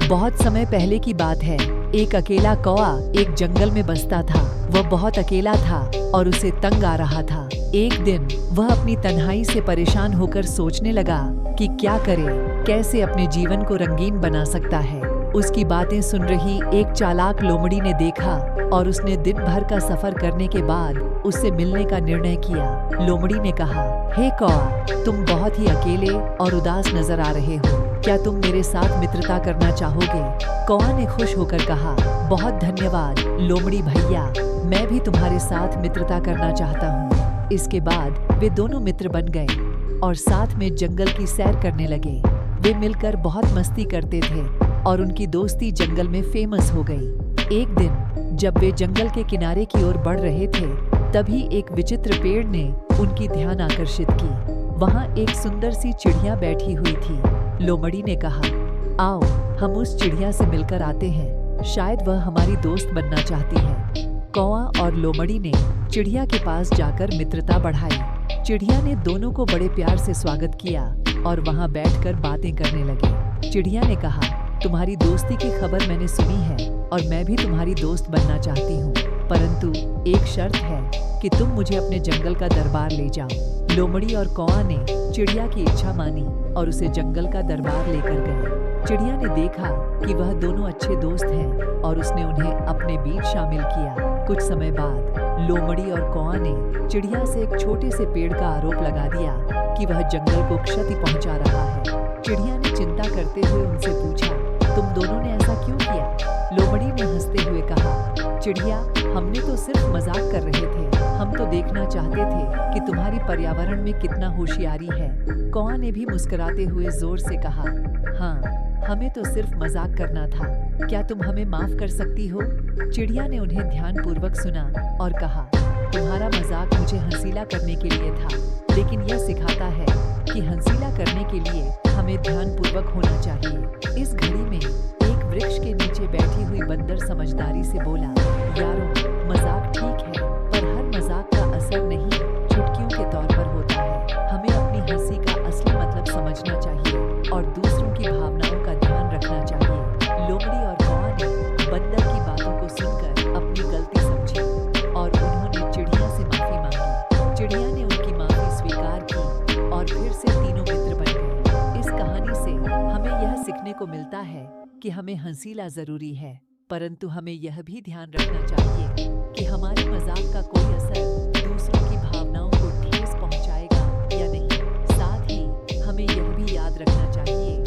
बहुत समय पहले की बात है। एक अकेला कौआ एक जंगल में बसता था। वह बहुत अकेला था और उसे तंग आ रहा था। एक दिन वह अपनी तन्हाई से परेशान होकर सोचने लगा कि क्या करे, कैसे अपने जीवन को रंगीन बना सकता है। उसकी बातें सुन रही एक चालाक लोमड़ी ने देखा और उसने दिन भर का सफर करने के बाद उससे मिलने का निर्णय किया। लोमड़ी ने कहा, हे कौआ, तुम बहुत ही अकेले और उदास नजर आ रहे हो। क्या तुम मेरे साथ मित्रता करना चाहोगे? कौआ ने खुश होकर कहा, बहुत धन्यवाद लोमड़ी भैया, मैं भी तुम्हारे साथ मित्रता करना चाहता हूँ। इसके बाद वे दोनों मित्र बन गए और साथ में जंगल की सैर करने लगे। वे मिलकर बहुत मस्ती करते थे और उनकी दोस्ती जंगल में फेमस हो गई। एक दिन जब वे जंगल के किनारे की ओर बढ़ रहे थे, तभी एक विचित्र पेड़ ने उनकी ध्यान आकर्षित की। वहाँ एक सुंदर सी चिड़िया बैठी हुई थी। लोमड़ी ने कहा, आओ हम उस चिड़िया से मिलकर आते हैं, शायद वह हमारी दोस्त बनना चाहती है। कौआ और लोमड़ी ने चिड़िया के पास जाकर मित्रता बढ़ाई। चिड़िया ने दोनों को बड़े प्यार से स्वागत किया और वहाँ बैठकर बातें करने लगे। चिड़िया ने कहा, तुम्हारी दोस्ती की खबर मैंने सुनी है और मैं भी तुम्हारी दोस्त बनना चाहती हूँ, परंतु एक शर्त है कि तुम मुझे अपने जंगल का दरबार ले जाओ। लोमड़ी और कौआ ने चिड़िया की इच्छा मानी और उसे जंगल का दरबार लेकर गए। चिड़िया ने देखा कि वह दोनों अच्छे दोस्त हैं और उसने उन्हें अपने बीच शामिल किया। कुछ समय बाद लोमड़ी और कौआ ने चिड़िया से एक छोटे से पेड़ का आरोप लगा दिया कि वह जंगल को क्षति पहुंचा रहा है। चिड़िया ने चिंता करते हुए उनसे पूछा, तुम दोनों ने ऐसा क्यों किया? लोमड़ी ने हंसते हुए कहा, चिड़िया, हमने तो सिर्फ मजाक कर रहे थे, हम तो देखना चाहते थे कि तुम्हारी पर्यावरण में कितना होशियारी है। कौआ ने भी मुस्कुराते हुए जोर से कहा, हाँ, हमें तो सिर्फ मजाक करना था, क्या तुम हमें माफ कर सकती हो? चिड़िया ने उन्हें ध्यानपूर्वक सुना और कहा, तुम्हारा मजाक मुझे हंसीला करने के लिए था, लेकिन यह सिखाता है कि हंसीला करने के लिए हमें ध्यानपूर्वक होना चाहिए। इस घड़ी में एक वृक्ष के नीचे बैठी हुई बंदर समझदारी से बोला, यारों, मजाक ठीक है, पर हर मजाक का असर नहीं चुटकियों के तौर पर होता है। हमें अपनी हंसी का असली मतलब समझना चाहिए और दूसरों की भावनाओं का ध्यान रखना चाहिए। लोमड़ी और कौआ ने बंदर की बातों को सुनकर अपनी गलती समझी और उन्होंने चिड़िया से माफी मांगी। चिड़िया ने उनकी माफी स्वीकार की और फिर से तीनों मित्र बन गए। इस कहानी से हमें यह सीखने को मिलता है कि हमें हंसीला जरूरी है, परंतु हमें यह भी ध्यान रखना चाहिए कि हमारे मजाक का कोई असर दूसरों की भावनाओं को ठेस पहुंचाएगा या नहीं। साथ ही हमें यह भी याद रखना चाहिए